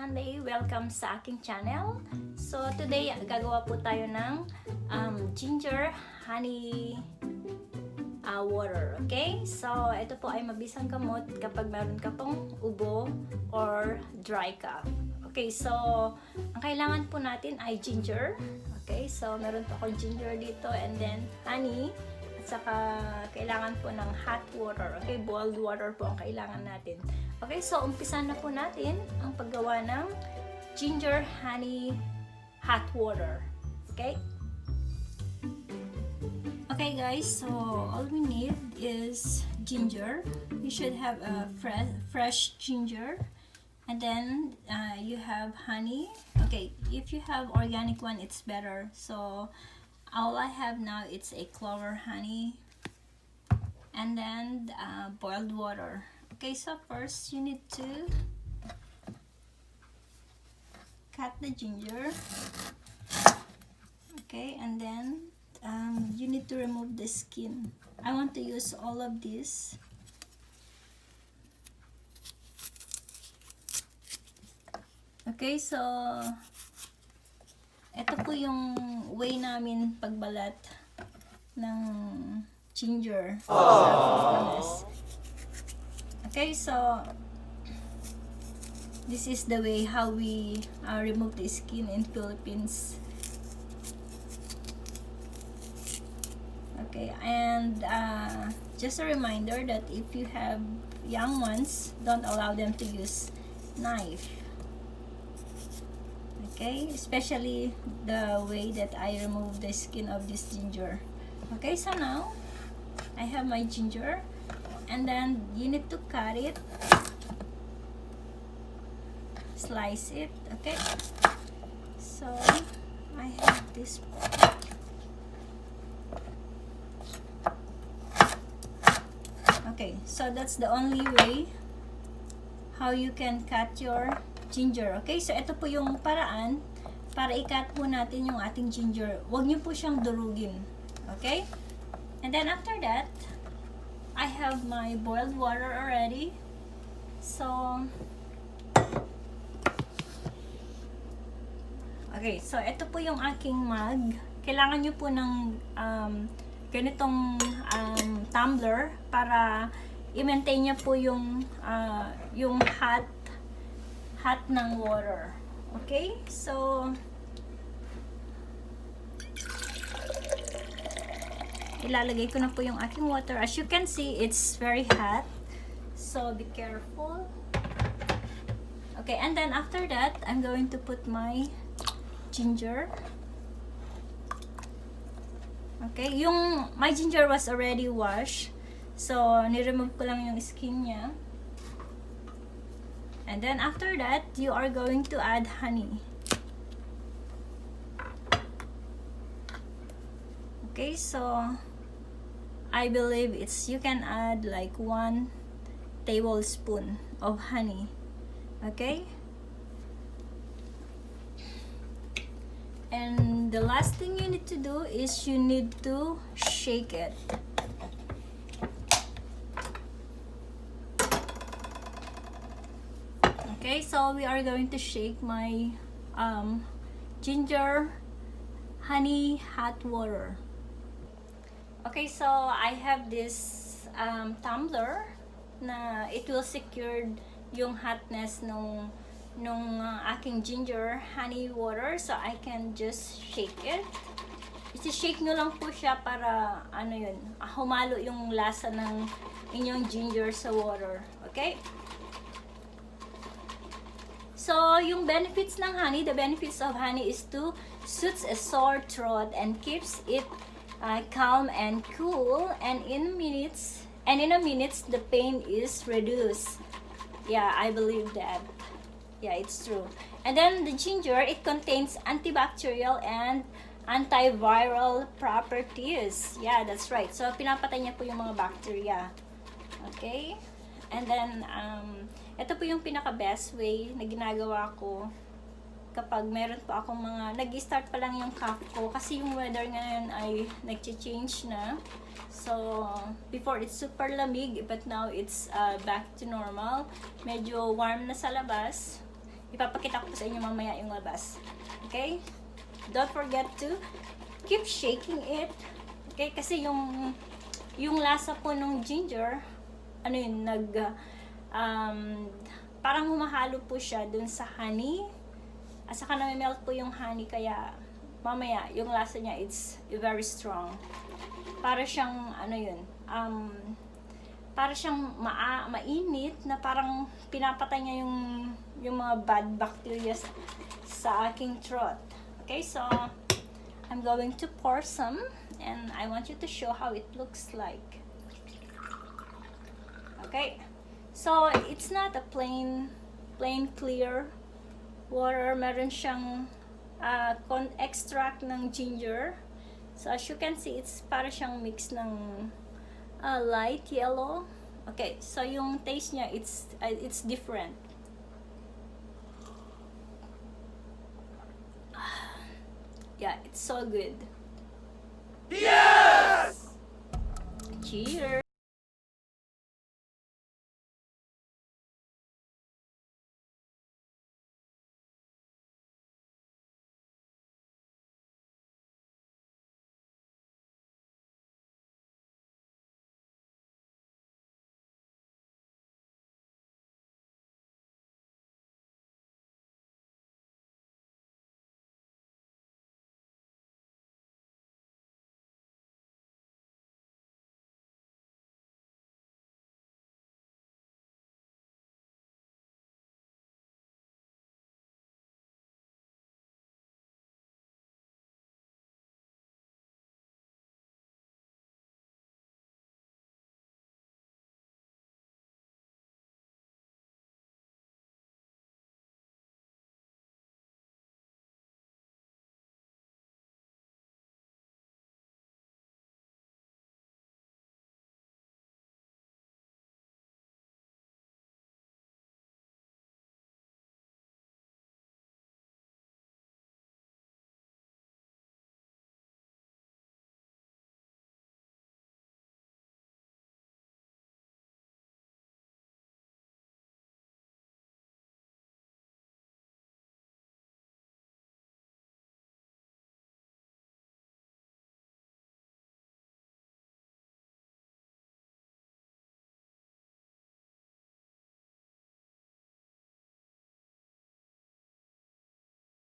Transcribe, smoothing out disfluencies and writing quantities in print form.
Sunday! Welcome sa aking channel. So today, gagawa po tayo ng ginger honey water. Okay? So ito po ay mabisang gamot kapag meron ka pong ubo or dry cough. Okay, so ang kailangan po natin ay ginger. Okay, so meron po akong ginger dito and then honey. At saka kailangan po ng hot water. Okay, boiled water po ang kailangan natin. Okay, so umpisa na po natin ang paggawa ng ginger honey hot water. Okay? Okay guys, so all we need is ginger. You should have a fresh ginger. And then you have honey. Okay, if you have organic one, it's better. So all I have now it's a clover honey. And then boiled water. Okay, so first you need to cut the ginger. Okay, and then you need to remove the skin. I want to use all of this. Okay, so ito po yung way namin pagbalat ng ginger sa Pilipinas. Okay, so this is the way how we remove the skin in Philippines. Okay, and just a reminder that if you have young ones, don't allow them to use knife. Okay, especially the way that I remove the skin of this ginger. Okay, so now I have my ginger. And then you need to cut it, slice it. Okay, so I have this. Okay, so that's the only way how you can cut your ginger. Okay, so ito po yung paraan para i-cut po natin yung ating ginger. Huwag niyo po siyang durugin. Okay, and then after that, I have my boiled water already. So, okay, so ito po yung aking mug. Kailangan nyo po ng ganitong tumbler para i-maintain nyo po yung hot ng water. Okay, so ilalagay ko na po yung aking water. As you can see, it's very hot. So, be careful. Okay, and then after that, I'm going to put my ginger. Okay, my ginger was already washed. So, ni-remove ko lang yung skin niya. And then after that, you are going to add honey. Okay, so I believe you can add like 1 tablespoon of honey. Okay, and the last thing you need to do is you need to shake it. Okay, so we are going to shake my ginger honey hot water. Okay, so I have this tumbler na it will secure yung hotness nung aking ginger honey water, so I can just shake it. I-shake nyo lang po siya para humalo yung lasa ng inyong ginger sa water. Okay? So, yung benefits ng honey, the benefits of honey is to soothe a sore throat and keeps it calm and cool, and in a minute the pain is reduced. Yeah, I believe that. Yeah, it's true. And then the ginger, it contains antibacterial and antiviral properties. Yeah, that's right. So pinapatay niya po yung mga bacteria. Okay? And then ito po yung pinaka best way na ginagawa ko kapag meron pa akong nag-start pa lang yung cough ko, kasi yung weather ngayon ay nag-change na. So, before it's super lamig, but now it's back to normal. Medyo warm na sa labas. Ipapakita ko po sa inyo mamaya yung labas. Okay? Don't forget to keep shaking it. Okay? Kasi yung lasa po ng ginger, ano yun, parang humahalo po siya dun sa honey. At saka na-melt po yung honey, kaya mamaya, yung lasa niya, it's very strong. Para siyang, ano yun, para siyang mainit na parang pinapatay niya yung mga bad bacteria sa aking throat. Okay, so I'm going to pour some and I want you to show how it looks like. Okay, so it's not a plain clear water. Meron siyang extract ng ginger. So as you can see, it's para siyang mix ng light yellow. Okay, so yung taste niya, it's different. Yeah, it's so good. Yes! Cheers!